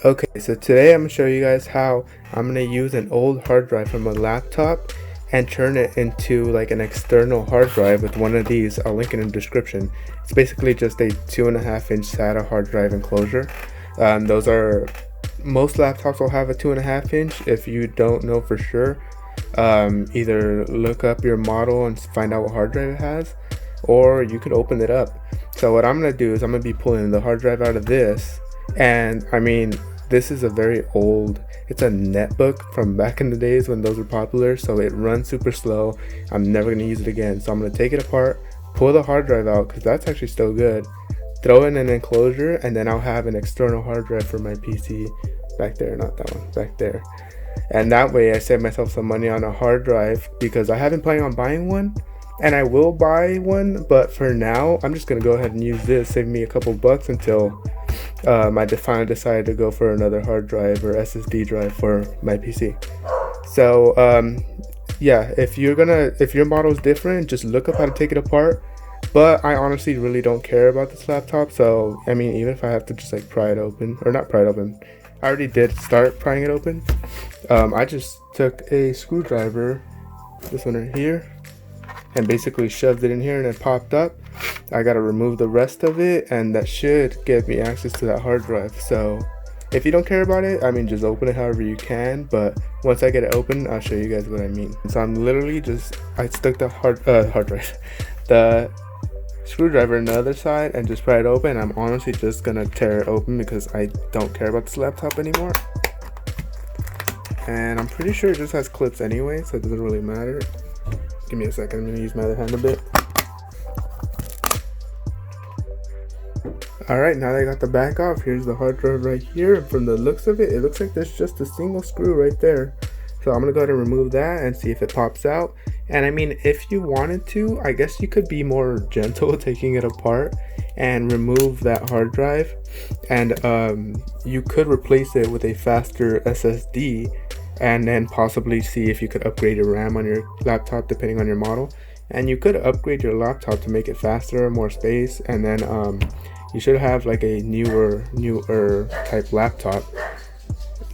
Okay, so today I'm going to show you guys how I'm going to use an old hard drive from a laptop and turn it into like an external hard drive with one of these. I'll link it in the description. It's basically just a 2.5-inch SATA hard drive enclosure. Those are, most laptops will have a 2.5-inch. If you don't know for sure, either look up your model and find out what hard drive it has, or you could open it up. So what I'm going to do is I'm going to be pulling the hard drive out of this. And I mean, this is a very old, it's a netbook from back in the days when those were popular, so it runs super slow. I'm never going to use it again, so I'm going to take it apart, pull the hard drive out because that's actually still good, throw in an enclosure, and then I'll have an external hard drive for my PC back there, not that one, back there. And that way I save myself some money on a hard drive because I haven't planned on buying one, and I will buy one, but for now I'm just going to go ahead and use this, save me a couple bucks until I finally decided to go for another hard drive or SSD drive for my PC. So yeah, if your model is different, just look up how to take it apart. But I honestly really don't care about this laptop, so I mean, even if I have to just like pry it open, or not pry it open, I already did start prying it open. I just took a screwdriver, this one right here, and basically shoved it in here and it popped up. I gotta remove the rest of it, and that should give me access to that hard drive. So if you don't care about it, I mean, just open it however you can, but once I get it open, I'll show you guys what I mean. So I'm literally I stuck the hard drive, the screwdriver on the other side, and just pry it open. I'm honestly just gonna tear it open because I don't care about this laptop anymore. And I'm pretty sure it just has clips anyway, so it doesn't really matter. Give me a second, I'm gonna use my other hand a bit. Alright, now that I got the back off, here's the hard drive right here. From the looks of it, it looks like there's just a single screw right there. So I'm gonna go ahead and remove that and see if it pops out. And I mean, if you wanted to, I guess you could be more gentle taking it apart and remove that hard drive. And you could replace it with a faster SSD and then possibly see if you could upgrade your RAM on your laptop depending on your model. And you could upgrade your laptop to make it faster, more space, and then you should have like a newer type laptop.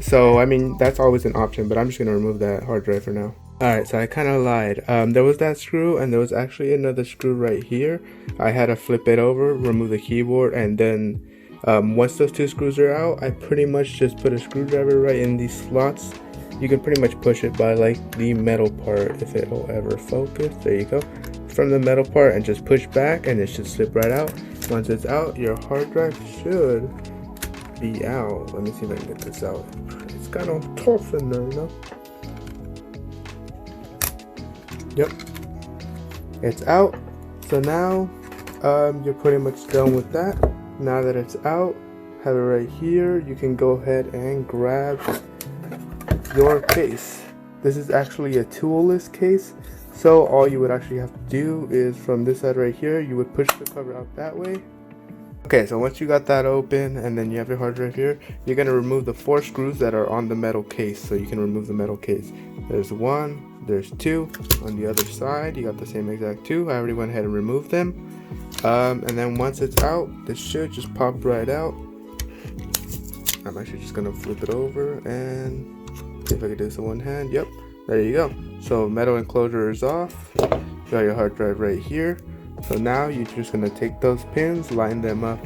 So I mean, that's always an option, but I'm just gonna remove that hard drive for now. Alright, so I kind of lied. There was that screw, and there was actually another screw right here. I had to flip it over, remove the keyboard, and then once those two screws are out, I pretty much just put a screwdriver right in these slots. You can pretty much push it by like the metal part, if it will ever focus. There you go. From the metal part, and just push back and it should slip right out. Once it's out, your hard drive should be out. Let me see if I can get this out. It's kind of tough in there, you know? Yep, it's out. So now you're pretty much done with that. Now that it's out, have it right here, you can go ahead and grab your case. This is actually a toolless case, so all you would actually have to do is from this side right here, you would push the cover out that way. Okay, so once you got that open and then you have your hard drive here, you're going to remove the 4 screws that are on the metal case. So you can remove the metal case. There's 1, there's 2 on the other side. You got the same exact 2. I already went ahead and removed them. And then once it's out, this should just pop right out. I'm actually just going to flip it over and see if I can do this in one hand. Yep, there you go. So metal enclosure is off. You got your hard drive right here. So now you're just going to take those pins, line them up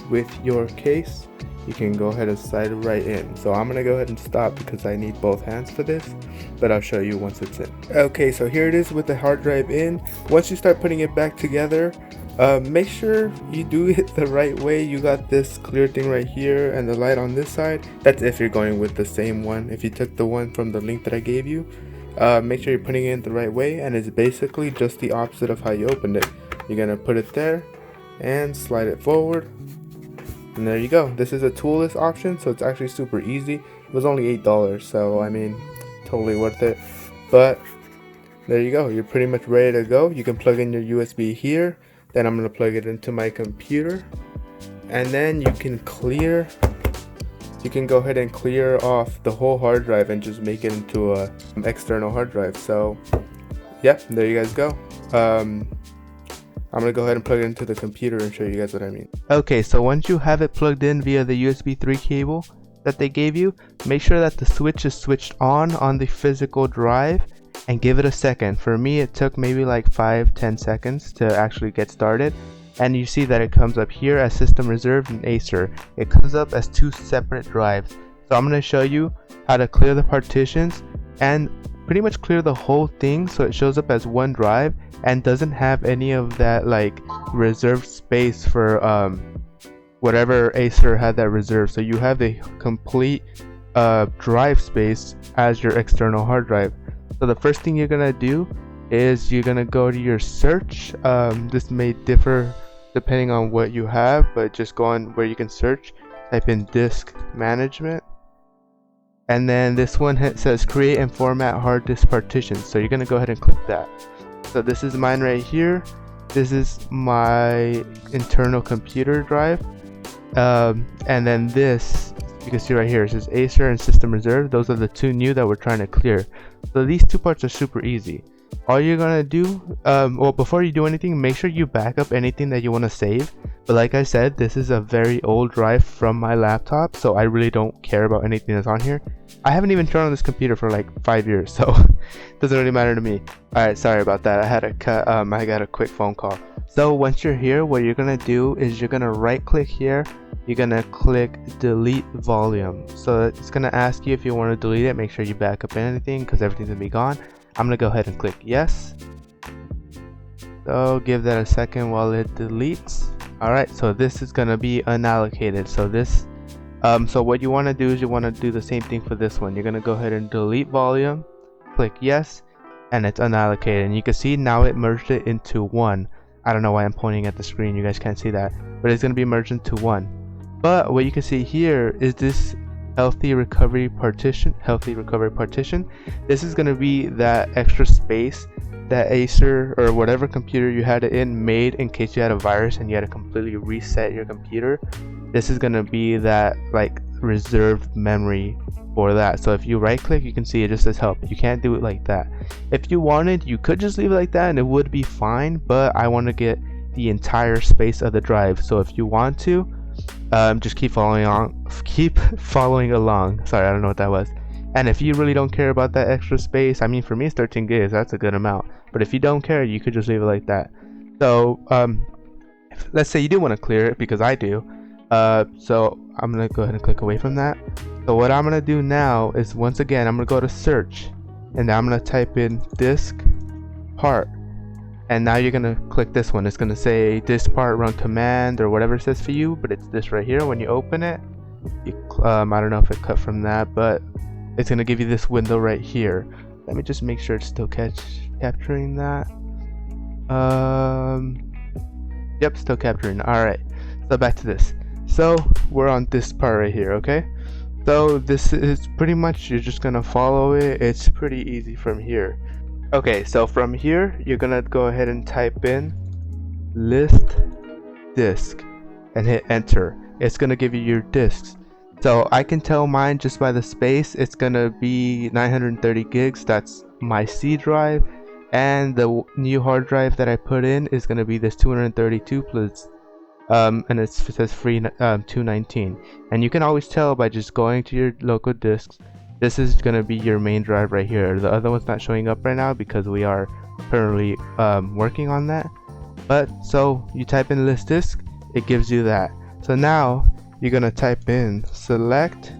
with your case. You can go ahead and slide it right in. So I'm going to go ahead and stop because I need both hands for this, but I'll show you once it's in. Okay, so here it is with the hard drive in. Once you start putting it back together, make sure you do it the right way. You got this clear thing right here and the light on this side. That's if you're going with the same one. If you took the one from the link that I gave you, make sure you're putting it in the right way, and it's basically just the opposite of how you opened it. You're gonna put it there and slide it forward, and there you go. This is a toolless option, so it's actually super easy. It was only $8, so I mean, totally worth it. But there you go, you're pretty much ready to go. You can plug in your USB here, then I'm gonna plug it into my computer, and then you can go ahead and clear off the whole hard drive and just make it into a external hard drive. So yep, there you guys go. I'm gonna go ahead and plug it into the computer and show you guys what I mean. Okay, so once you have it plugged in via the USB 3 cable, that they gave you, make sure that the switch is switched on the physical drive, and give it a second. For me, it took maybe like 5-10 seconds to actually get started. And you see that it comes up here as system reserved and Acer. It comes up as two separate drives. So I'm going to show you how to clear the partitions and pretty much clear the whole thing so it shows up as one drive and doesn't have any of that like reserved space for whatever Acer had that reserved. So you have the complete drive space as your external hard drive. So the first thing you're gonna do is you're gonna go to your search. This may differ depending on what you have, but just go on where you can search, type in disk management, and then this one says create and format hard disk partitions. So you're gonna go ahead and click that. So this is mine right here. This is my internal computer drive, and then this you can see right here, it says Acer and system reserve. Those are the two new that we're trying to clear. So these two parts are super easy. All you're gonna do, well, before you do anything, make sure you back up anything that you want to save. But like I said, this is a very old drive from my laptop, so I really don't care about anything that's on here. I haven't even turned on this computer for like 5 years, so it doesn't really matter to me. Alright, sorry about that. I had a cut. I got a quick phone call. So once you're here, what you're gonna do is you're gonna right click here. You're gonna click delete volume. So it's gonna ask you if you want to delete it. Make sure you back up anything because everything's gonna be gone. I'm gonna go ahead and click yes. So give that a second while it deletes. Alright, so this is gonna be unallocated. So this so what you want to do is you want to do the same thing for this one. You're gonna go ahead and delete volume, click yes, and it's unallocated. And you can see now it merged it into one. I don't know why I'm pointing at the screen, you guys can't see that, but it's gonna be merged into one. But what you can see here is this healthy recovery partition. This is going to be that extra space that Acer or whatever computer you had it in made in case you had a virus and you had to completely reset your computer. This is going to be that like reserved memory for that. So if you right click, you can see it just says help. You can't do it like that. If you wanted, you could just leave it like that and it would be fine, but I want to get the entire space of the drive. So if you want to, just keep following along. Sorry, I don't know what that was. And if you really don't care about that extra space, I mean, for me it's 13 gigs, that's a good amount. But if you don't care, you could just leave it like that. So let's say you do want to clear it, because I do. So I'm gonna go ahead and click away from that. So what I'm gonna do now is, once again, I'm gonna go to search, and now I'm gonna type in disk part. And now you're gonna click this one. It's gonna say disk part run command or whatever it says for you, but it's this right here. When you open it, I don't know if it cut from that, but it's gonna give you this window right here. Let me just make sure it's still capturing that. Yep, still capturing. Alright, so back to this. So we're on this part right here, okay? So this is pretty much, you're just gonna follow it. It's pretty easy from here. Okay, so from here, you're gonna go ahead and type in list disk and hit enter. It's gonna give you your disks. So I can tell mine just by the space. It's gonna be 930 gigs. That's my C drive, and the new hard drive that I put in is gonna be this 232 plus and it says free 219. And you can always tell by just going to your local disks. This is gonna be your main drive right here. The other one's not showing up right now because we are currently working on that. But so you type in list disk, it gives you that. So now you're gonna type in select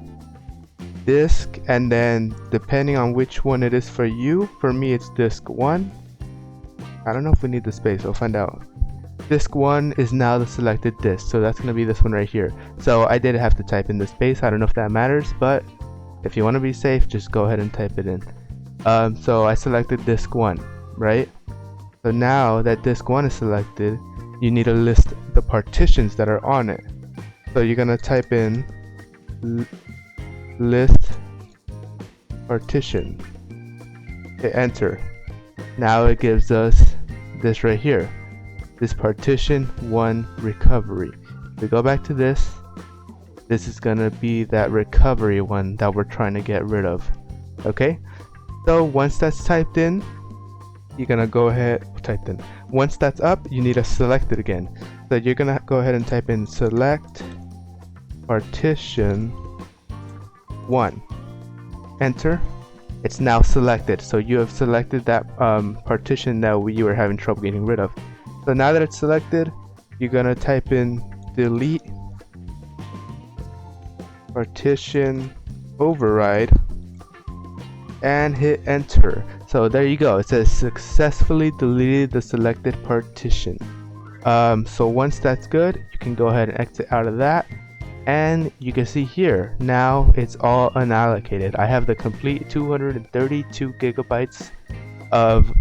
disk, and then depending on which one it is for you, for me it's disk 1. I don't know if we need the space, we'll find out. Disk 1 is now the selected disk, so that's gonna be this one right here. So I did have to type in the space. I don't know if that matters, but if you want to be safe, just go ahead and type it in. So I selected disk 1, right? So now that disk 1 is selected, you need to list the partitions that are on it. So you're gonna type in list partition, hit enter. Now it gives us this right here, this partition 1 recovery. If we go back to this, this is gonna be that recovery one that we're trying to get rid of. Okay, so once that's typed in, you're gonna go ahead, typed in. Once that's up, you need to select it again. So you're gonna go ahead and type in select partition 1. Enter. It's now selected, so you have selected that partition that you were having trouble getting rid of. So now that it's selected, you're gonna type in delete partition override and hit enter. So there you go, it says successfully deleted the selected partition. So once that's good, you can go ahead and exit out of that, and you can see here now it's all unallocated. I have the complete 232 gigabytes of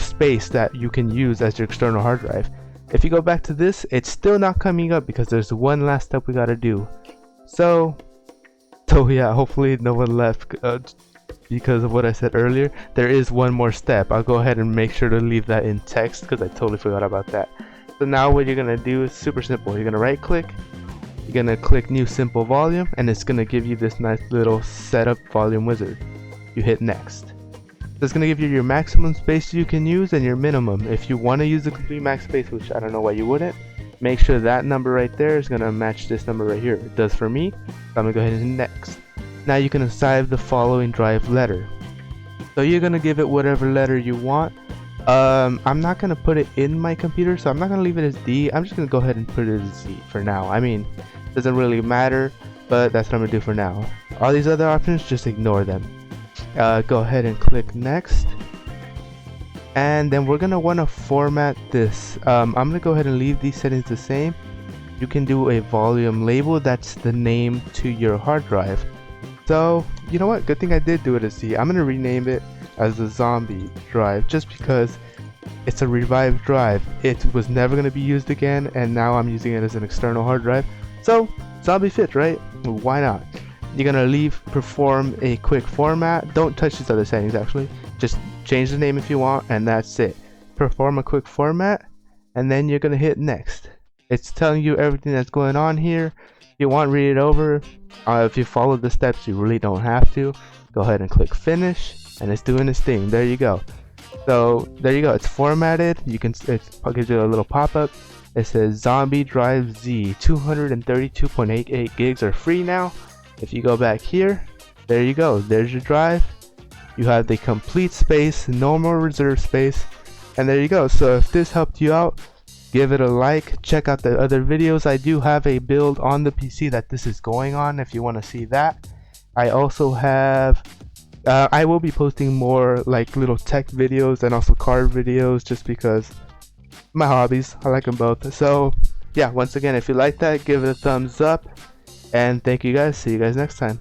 space that you can use as your external hard drive. If you go back to this, it's still not coming up because there's one last step we gotta do. So yeah, hopefully no one left because of what I said earlier. There is one more step. I'll go ahead and make sure to leave that in text because I totally forgot about that. So now what you're gonna do is super simple. You're gonna right click, you're gonna click new simple volume, and it's gonna give you this nice little setup volume wizard. You hit next. So it's gonna give you your maximum space you can use and your minimum. If you want to use the complete max space, which I don't know why you wouldn't, make sure that number right there is gonna match this number right here. It does for me, so I'm gonna go ahead and hit next. Now you can assign the following drive letter. So you're gonna give it whatever letter you want. I'm not gonna put it in my computer, so I'm not gonna leave it as D. I'm just gonna go ahead and put it as Z for now. I mean, it doesn't really matter, but that's what I'm gonna do for now. All these other options, just ignore them. Go ahead and click next, and then we're gonna want to format this. I'm gonna go ahead and leave these settings the same. You can do a volume label, that's the name to your hard drive. So you know what, good thing I did do it as Z. I'm gonna rename it as the zombie drive just because it's a revived drive. It was never going to be used again, and now I'm using it as an external hard drive, so zombie fits, right? Why not? You're going to perform a quick format. Don't touch these other settings, actually. Just change the name if you want, and that's it. Perform a quick format, and then you're going to hit next. It's telling you everything that's going on here. If you want, read it over. If you follow the steps, you really don't have to. Go ahead and click finish, and it's doing its thing. There you go. So there you go, it's formatted. You can, it gives you a little pop-up. It says zombie drive Z 232.88 gigs are free now. If you go back here, there you go, there's your drive. You have the complete space, no more reserve space, and there you go. So if this helped you out, give it a like. Check out the other videos. I do have a build on the PC that this is going on if you want to see that. I also have I will be posting more like little tech videos and also card videos just because my hobbies, I like them both. So yeah, once again, if you like that, give it a thumbs up, and thank you guys. See you guys next time.